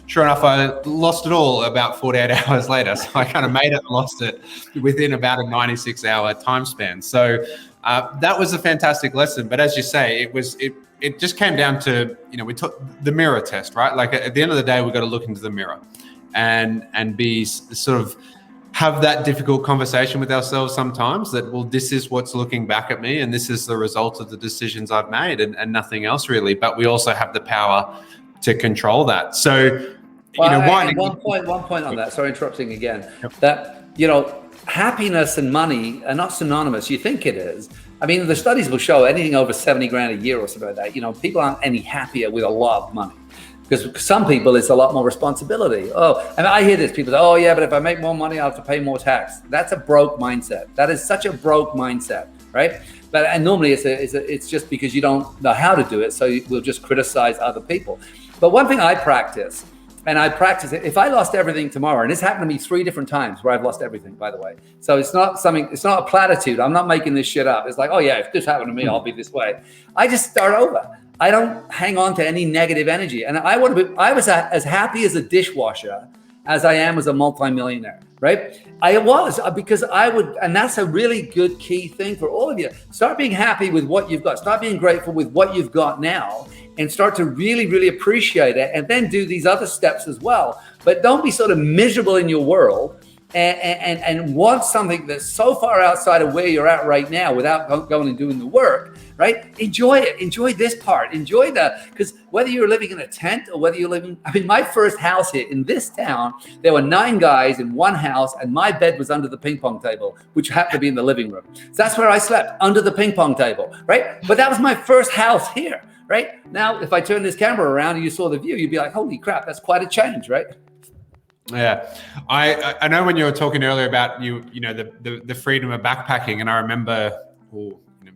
Speaker 1: sure enough, I lost it all about 48 hours later. So I kind of made it and lost it within about a 96-hour time span. So that was a fantastic lesson. But as you say, it just came down to, we took the mirror test, right? Like at the end of the day, we've got to look into the mirror and be sort of have that difficult conversation with ourselves sometimes that, well, this is what's looking back at me and this is the result of the decisions I've made and nothing else really. But we also have the power to control that. So,
Speaker 2: one point on that, sorry, interrupting again, that, happiness and money are not synonymous. You think it is. I mean, the studies will show anything over 70 grand a year or something like that, you know, people aren't any happier with a lot of money. Because some people, it's a lot more responsibility. Oh, and I hear this, people say, oh yeah, but if I make more money, I'll have to pay more tax. That's a broke mindset. That is such a broke mindset, right? And normally it's just because you don't know how to do it, so we'll just criticize other people. But one thing I practice, it, if I lost everything tomorrow, and it's happened to me 3 different times where I've lost everything, by the way. So it's not a platitude. I'm not making this shit up. It's like, oh yeah, if this happened to me, I'll be this way. I just start over. I don't hang on to any negative energy. And I was as happy as a dishwasher as I am as a multimillionaire, right? I was, because I would, and that's a really good key thing for all of you. Start being happy with what you've got. Start being grateful with what you've got now, and start to really, really appreciate it, and then do these other steps as well. But don't be sort of miserable in your world and want something that's so far outside of where you're at right now without going and doing the work, right? Enjoy it. Enjoy this part. Enjoy because whether you're living in a tent or whether you're living, I mean, my first house here in this town, there were 9 guys in one house, and my bed was under the ping pong table, which happened to be in the living room. So that's where I slept, under the ping pong table, right? But that was my first house here, right? Now, if I turn this camera around and you saw the view, you'd be like, holy crap, that's quite a change, right?
Speaker 1: Yeah, I know when you were talking earlier about you know the freedom of backpacking, and I remember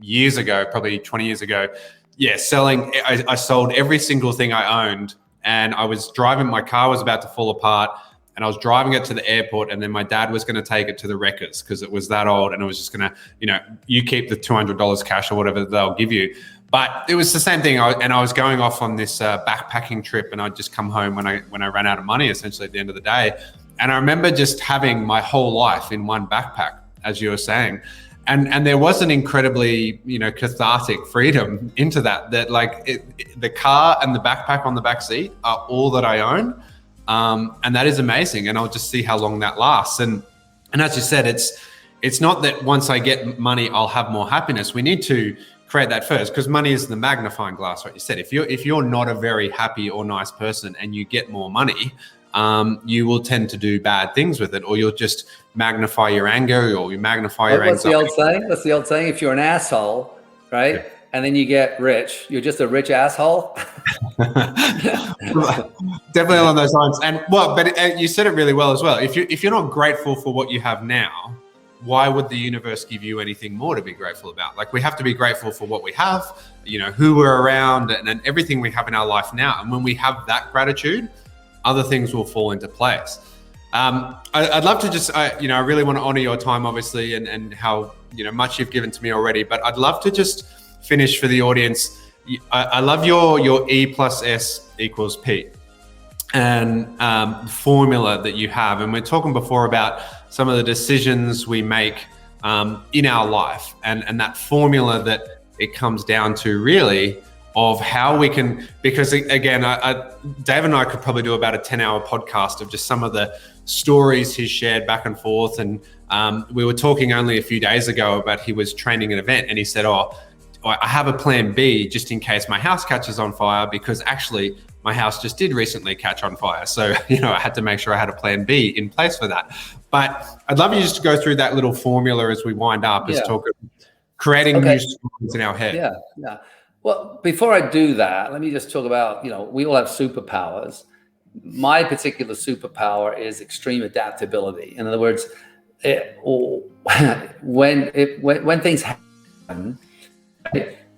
Speaker 1: years ago, probably 20 years ago, yeah, I sold every single thing I owned, and I was driving, my car was about to fall apart, and I was driving it to the airport, and then my dad was going to take it to the wreckers because it was that old, and it was just going to, you know, you keep the $200 cash or whatever they'll give you. But it was the same thing. I was going off on this backpacking trip, and I'd just come home when I ran out of money, essentially at the end of the day. And I remember just having my whole life in one backpack, as you were saying. And there was an incredibly, you know, cathartic freedom into that like the car and the backpack on the back seat are all that I own. And that is amazing. And I'll just see how long that lasts. And as you said, it's not that once I get money, I'll have more happiness. We need to create that first, because money is the magnifying glass, like you said. If you're not a very happy or nice person and you get more money, you will tend to do bad things with it, or you'll just magnify your anger, or you magnify your anxiety.
Speaker 2: What's the old saying? If you're an asshole, right? Yeah. And then you get rich, you're just a rich asshole.
Speaker 1: Definitely along those lines. And well, but you said it really well as well. If you're not grateful for what you have now, why would the universe give you anything more to be grateful about? Like, we have to be grateful for what we have, you know, who we're around, and everything we have in our life now. And when we have that gratitude, other things will fall into place. I'd love to just, I really want to honor your time, obviously, and how, you know, much you've given to me already, but I'd love to just finish for the audience. I love your E plus S equals P and formula that you have. And we're talking before about some of the decisions we make in our life, and that formula that it comes down to really of how we can, because again, Dave and I could probably do about a 10-hour podcast of just some of the stories he's shared back and forth. And we were talking only a few days ago about, he was training an event, and he said, oh, I have a plan B just in case my house catches on fire, because actually my house just did recently catch on fire. So, you know, I had to make sure I had a plan B in place for that. But I'd love you just to go through that little formula as we wind up, as creating new stories in our head.
Speaker 2: Yeah. Well, before I do that, let me just talk about, you know, we all have superpowers. My particular superpower is extreme adaptability. In other words, when things happen,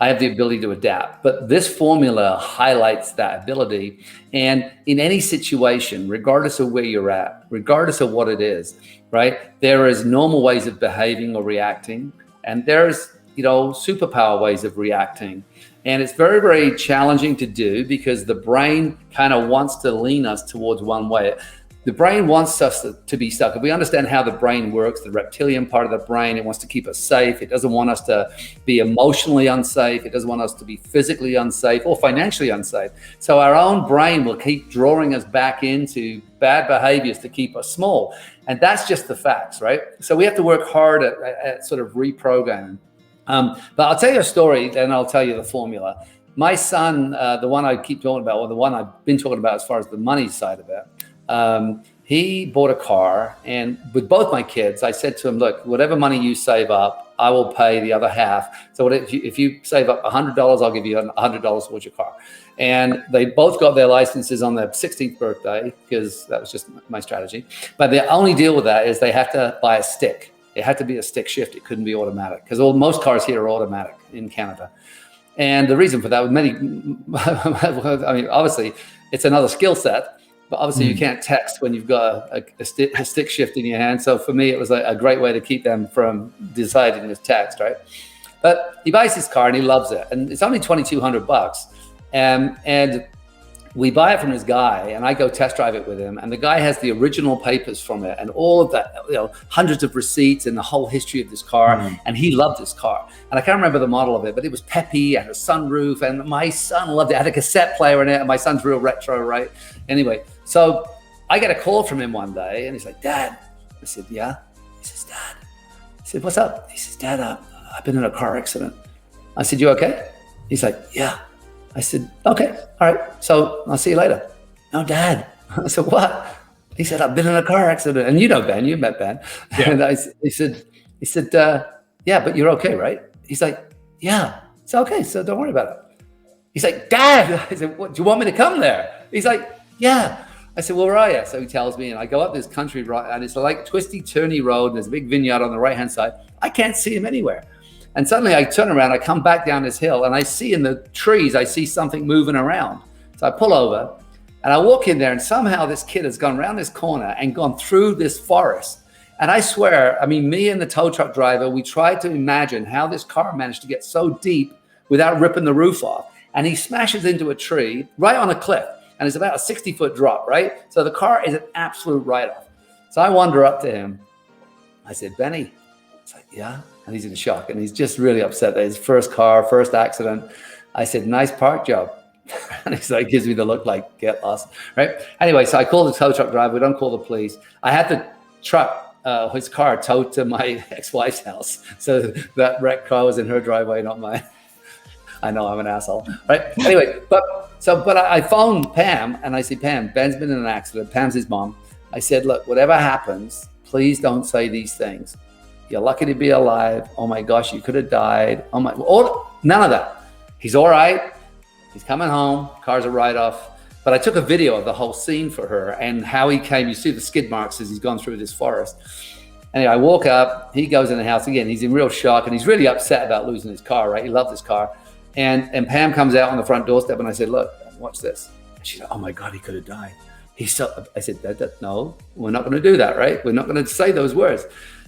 Speaker 2: I have the ability to adapt. But this formula highlights that ability. And in any situation, regardless of where you're at, regardless of what it is, right, there is normal ways of behaving or reacting, and there's, you know, superpower ways of reacting. And it's very, very challenging to do, because the brain kind of wants to lean us towards one way. The brain wants us to be stuck. If we understand how the brain works, the reptilian part of the brain, it wants to keep us safe. It doesn't want us to be emotionally unsafe. It doesn't want us to be physically unsafe or financially unsafe. So our own brain will keep drawing us back into bad behaviors to keep us small. And that's just the facts, right? So we have to work hard at sort of reprogramming. But I'll tell you a story, then I'll tell you the formula. My son, the one I keep talking about, or the one I've been talking about as far as the money side of it, he bought a car, and with both my kids, I said to him, look, whatever money you save up, I will pay the other half. So if you save up $100, I'll give you $100 towards your car. And they both got their licenses on their 16th birthday, because that was just my strategy. But the only deal with that is they have to buy a stick. It had to be a stick shift. It couldn't be automatic, because most cars here are automatic in Canada. And the reason for that was many, I mean, obviously it's another skill set. But obviously you can't text when you've got a stick shift in your hand. So for me, it was a great way to keep them from deciding to text, right? But he buys his car and he loves it. And it's only $2,200. And we buy it from this guy, and I go test drive it with him. And the guy has the original papers from it and all of that, hundreds of receipts and the whole history of this car. And he loved this car. And I can't remember the model of it, but it was peppy and a sunroof. And my son loved it. It had a cassette player in it. And my son's real retro, right? Anyway, so I get a call from him one day, and he's like, Dad. I said, yeah. He says, Dad. I said, what's up? He says, Dad, I've been in a car accident. I said, you okay? He's like, yeah. I said, okay, all right. So I'll see you later. No, Dad. I said, what? He said, I've been in a car accident. And you know Ben, you met Ben. Yeah. And he said, yeah, but you're okay, right? He's like, yeah, it's okay. So don't worry about it. He's like, Dad. I said, what, do you want me to come there? He's like, yeah. I said, well, where are you? So he tells me, and I go up this country road, and it's like twisty, turny road, and there's a big vineyard on the right-hand side. I can't see him anywhere. And suddenly I turn around, I come back down this hill, and I see in the trees, I see something moving around. So I pull over, and I walk in there, and somehow this kid has gone around this corner and gone through this forest. And I swear, I mean, me and the tow truck driver, we tried to imagine how this car managed to get so deep without ripping the roof off. And he smashes into a tree right on a cliff. And it's about a 60-foot drop, right? So the car is an absolute write-off. So I wander up to him. I said, Benny. He's like, yeah. And he's in shock. And he's just really upset that his first car, first accident. I said, nice park job. And he's like, gives me the look like, get lost, right? Anyway, so I called the tow truck driver. We don't call the police. I had the truck, his car towed to my ex-wife's house. So that wrecked car was in her driveway, not mine. I know I'm an asshole, right? Anyway, but I phoned Pam, and I said, Pam, Ben's been in an accident. Pam's his mom. I said, look, whatever happens, please don't say these things. You're lucky to be alive. Oh my gosh, you could have died. Oh my, none of that. He's all right. He's coming home. Car's a write-off. But I took a video of the whole scene for her and how he came. You see the skid marks as he's gone through this forest. Anyway, I walk up. He goes in the house again. He's in real shock, and he's really upset about losing his car, right? He loved his car. And Pam comes out on the front doorstep, and I said, look, watch this. And she's like, oh my God, he could have died. I said, no, we're not going to do that, right? We're not going to say those words.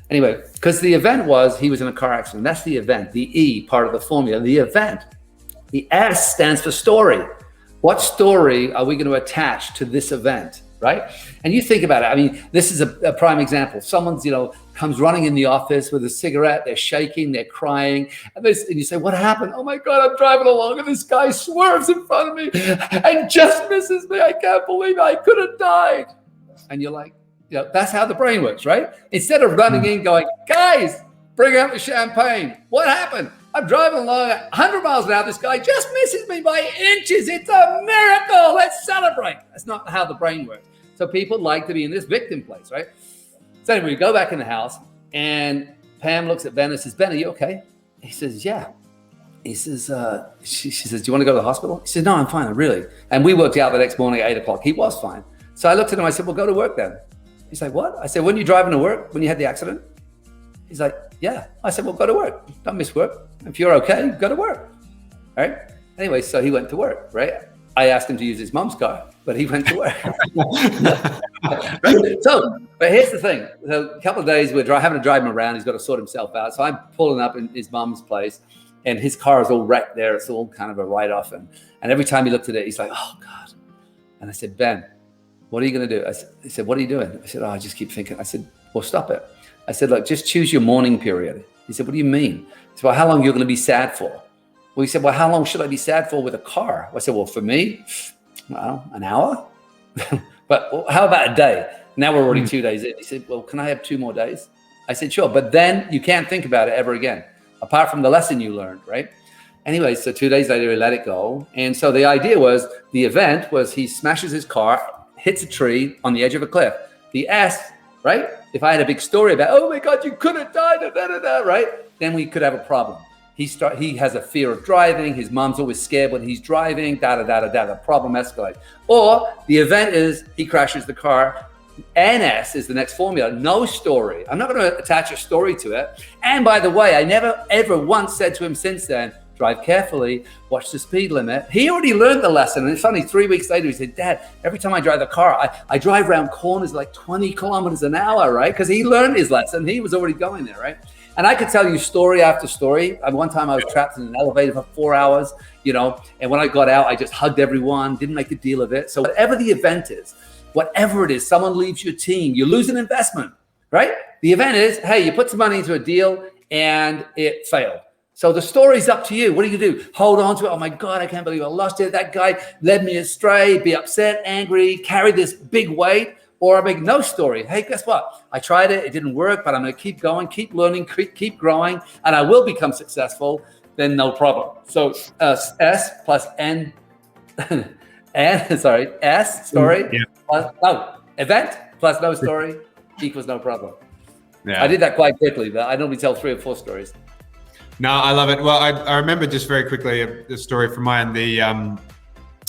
Speaker 2: Anyway, because the event was he was in a car accident. That's the event, the E part of the formula, the event. The S stands for story. What story are we going to attach to this event, right? And you think about it. I mean, this is a prime example. Someone's, comes running in the office with a cigarette. They're shaking, they're crying. And you say, what happened? Oh my God, I'm driving along and this guy swerves in front of me and just misses me. I can't believe it. I could have died. And you're like, that's how the brain works, right? Instead of running in going, guys, bring out the champagne. What happened? I'm driving along at 100 miles an hour. This guy just misses me by inches. It's a miracle. Let's celebrate. That's not how the brain works. So people like to be in this victim place, right? So anyway, we go back in the house, and Pam looks at Ben and says, Ben, are you okay? He says, yeah. He says, she says, do you want to go to the hospital? He said, no, I'm fine, really. And we worked out the next morning at 8 o'clock. He was fine. So I looked at him, I said, well, go to work then. He's like, what? I said, weren't you driving to work when you had the accident? He's like, yeah. I said, well, go to work. Don't miss work. If you're okay, go to work. All right. Anyway, so he went to work, right? I asked him to use his mom's car, but he went to work. Right? So, but here's the thing. So a couple of days, we're having to drive him around. He's got to sort himself out. So I'm pulling up in his mom's place, and his car is all wrecked there. It's all kind of a write-off. And every time he looked at it, he's like, oh, God. And I said, Ben, what are you going to do? He said, what are you doing? I said, I just keep thinking. I said, well, stop it. I said, look, just choose your mourning period. He said, what do you mean? He said, well, how long are you going to be sad for? Well, he said, well, how long should I be sad for with a car? I said, well, for me, well, an hour. But well, how about a day? Now we're already 2 days in. He said, well, can I have 2 more days? I said, sure. But then you can't think about it ever again, apart from the lesson you learned, right? Anyway, so 2 days later, he let it go. And so the idea was, the event was he smashes his car, hits a tree on the edge of a cliff. The S, right? If I had a big story about, oh my God, you could have died, right? Then we could have a problem. He has a fear of driving. His mom's always scared when he's driving, The problem escalates. Or the event is he crashes the car. NS is the next formula. No story. I'm not going to attach a story to it. And by the way, I never ever once said to him since then, drive carefully, watch the speed limit. He already learned the lesson. And it's funny, 3 weeks later, he said, Dad, every time I drive the car, I drive around corners like 20 kilometers an hour, right? Because he learned his lesson. He was already going there, right? And I could tell you story after story. One time I was trapped in an elevator for 4 hours, and when I got out, I just hugged everyone, didn't make a deal of it. So whatever the event is, whatever it is, someone leaves your team, you lose an investment, right? The event is, hey, you put some money into a deal and it failed. So the story's up to you. What do? Hold on to it. Oh my God, I can't believe I lost it. That guy led me astray, be upset, angry, carry this big weight. Or I make no story. Hey, guess what? I tried it. It didn't work, but I'm going to keep going, keep learning, keep growing, and I will become successful. Then no problem. So S plus N, S story.
Speaker 1: Yeah.
Speaker 2: Plus, event plus no story equals no problem.
Speaker 1: Yeah.
Speaker 2: I did that quite quickly, but I normally tell 3 or 4 stories.
Speaker 1: No, I love it. Well, I remember just very quickly a story from mine.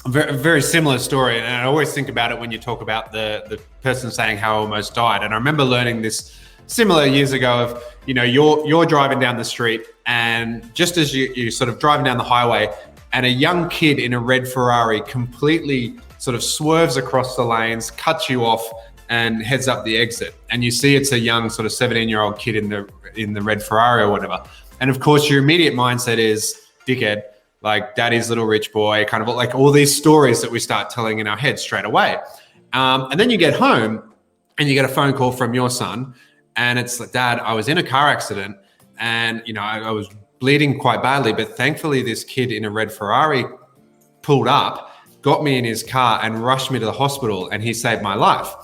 Speaker 1: Very, very similar story, and I always think about it when you talk about the person saying how I almost died. And I remember learning this similar years ago of, you're driving down the street, and just as you're sort of driving down the highway, and a young kid in a red Ferrari completely sort of swerves across the lanes, cuts you off, and heads up the exit. And you see it's a young sort of 17-year-old kid in the red Ferrari or whatever. And of course, your immediate mindset is, dickhead. Like daddy's little rich boy, kind of like all these stories that we start telling in our heads straight away. And then you get home and you get a phone call from your son, and it's like, Dad, I was in a car accident, and I was bleeding quite badly, but thankfully this kid in a red Ferrari pulled up, got me in his car and rushed me to the hospital, and he saved my life.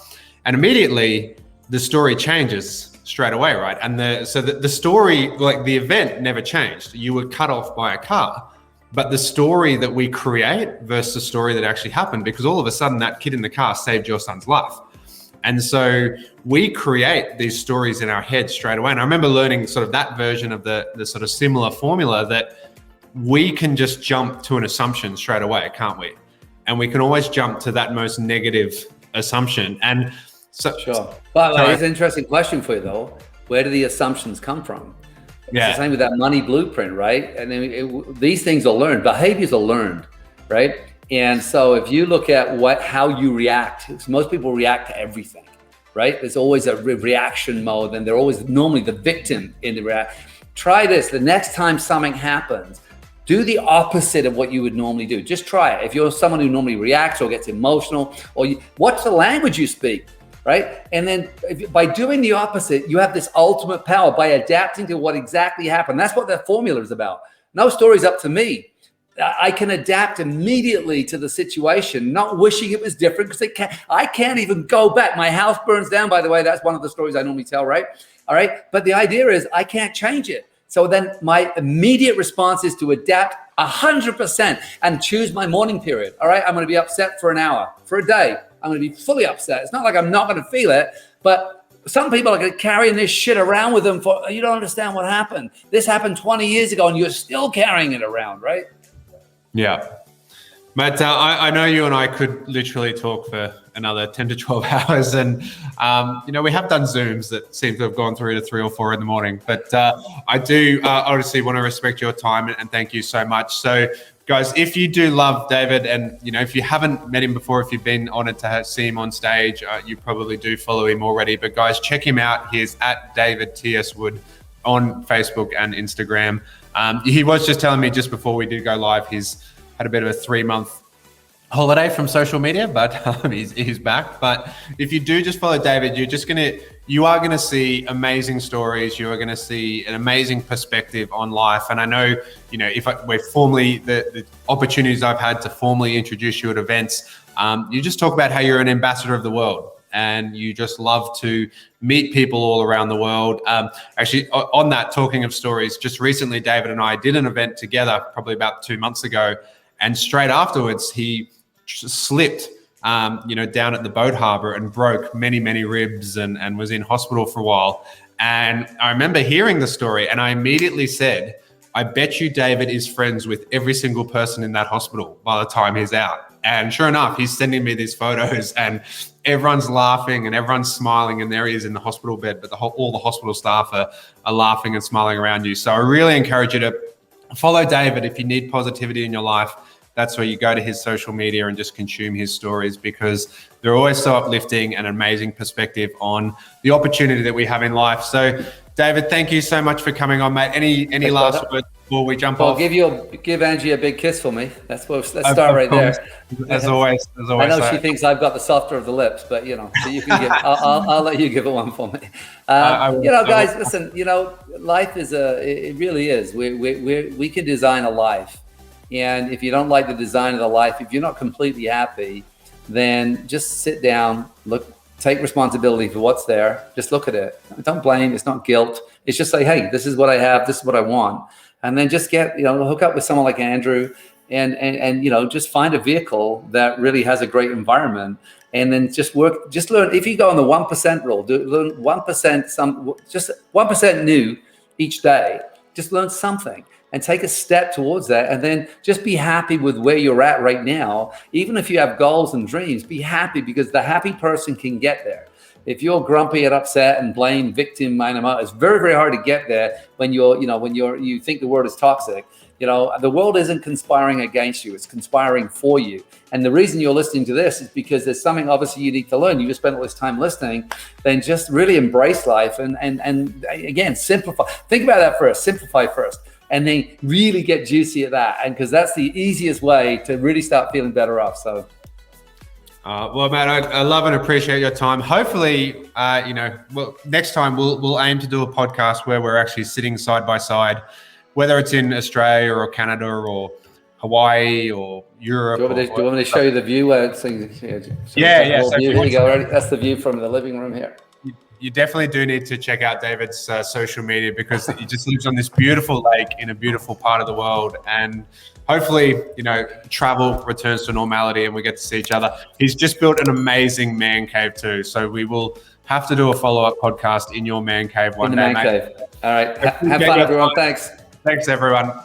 Speaker 1: And immediately the story changes straight away, right? And the story, like the event never changed. You were cut off by a car. But the story that we create versus the story that actually happened, because all of a sudden that kid in the car saved your son's life. And so we create these stories in our head straight away. And I remember learning sort of that version of the sort of similar formula, that we can just jump to an assumption straight away, can't we? And we can always jump to that most negative assumption. And so,
Speaker 2: sure. But it's an interesting question for you though. Where do the assumptions come from? It's the same with that money blueprint, right? And then these things are learned. Behaviors are learned, right? And so if you look at how you react, most people react to everything, right? There's always a reaction mode, and they're always normally the victim in the react. Try this. The next time something happens, do the opposite of what you would normally do. Just try it. If you're someone who normally reacts or gets emotional, or watch the language you speak. Right? And then by doing the opposite, you have this ultimate power by adapting to what exactly happened. That's what that formula is about. No story's up to me. I can adapt immediately to the situation, not wishing it was different, because I can't even go back. My house burns down, by the way. That's one of the stories I normally tell, right? All right. But the idea is I can't change it. So then my immediate response is to adapt 100% and choose my mourning period. All right. I'm going to be upset for an hour, for a day. I'm going to be fully upset. It's not like I'm not going to feel it, but some people are carrying this shit around with them you don't understand what happened. This happened 20 years ago and you're still carrying it around, right?
Speaker 1: Yeah. But I know you and I could literally talk for another 10 to 12 hours. And, we have done Zooms that seem to have gone through to 3 or 4 in the morning. But I do honestly want to respect your time and thank you so much. So, guys, if you do love David, and if you haven't met him before, if you've been honored to see him on stage, you probably do follow him already. But guys, check him out. He's at David T.S. Wood on Facebook and Instagram. He was just telling me just before we did go live, he's had a bit of a 3-month holiday from social media, but he's back. But if you do just follow David, you are gonna see amazing stories. You are gonna see an amazing perspective on life. And I know, we're formally the opportunities I've had to formally introduce you at events, you just talk about how you're an ambassador of the world, and you just love to meet people all around the world. Actually, on that, talking of stories, just recently, David and I did an event together, probably about 2 months ago, and straight afterwards, he slipped down at the boat harbor and broke many, many ribs and was in hospital for a while. And I remember hearing the story and I immediately said, I bet you David is friends with every single person in that hospital by the time he's out. And sure enough, he's sending me these photos and everyone's laughing and everyone's smiling, and there he is in the hospital bed, but all the hospital staff are laughing and smiling around you. So I really encourage you to follow David if you need positivity in your life. That's where you go to his social media and just consume his stories, because they're always so uplifting and an amazing perspective on the opportunity that we have in life. So David, thank you so much for coming on, mate. Any last words before we jump off?
Speaker 2: Give Angie a big kiss for me. Let's start right there.
Speaker 1: As always.
Speaker 2: I know she thinks I've got the softer of the lips, but so you can give. I'll let you give it one for me. Guys, listen. Life is it really is. We can design a life, and if you don't like the design of the life, if you're not completely happy, then just sit down, take responsibility for what's there. Just look at it. Don't blame. It's not guilt. It's just say, hey, this is what I have. This is what I want. And then just hook up with someone like Andrew and just find a vehicle that really has a great environment. And then just learn. If you go on the 1% rule, learn 1%, just 1% new each day. Just learn something and take a step towards that. And then just be happy with where you're at right now. Even if you have goals and dreams, be happy, because the happy person can get there. If you're grumpy and upset and blame, victim, it's very, very hard to get there when you think the world is toxic. The world isn't conspiring against you. It's conspiring for you. And the reason you're listening to this is because there's something obviously you need to learn. You just spent all this time listening. Then just really embrace life and again, simplify. Think about that first. Simplify first. And then really get juicy at that. And because that's the easiest way to really start feeling better off. So.
Speaker 1: Well, Matt, I love and appreciate your time. Hopefully, next time we'll aim to do a podcast where we're actually sitting side by side, whether it's in Australia or Canada or Hawaii or Europe.
Speaker 2: Do you want me to show you the view?
Speaker 1: Yeah.
Speaker 2: So here you go. That's the view from the living room here.
Speaker 1: You definitely do need to check out David's social media, because he just lives on this beautiful lake in a beautiful part of the world. And hopefully, travel returns to normality and we get to see each other. He's just built an amazing man cave too. So we will have to do a follow-up podcast in your man cave one day, mate.
Speaker 2: Cave. All right. Have fun, everyone. Thanks.
Speaker 1: Thanks, everyone.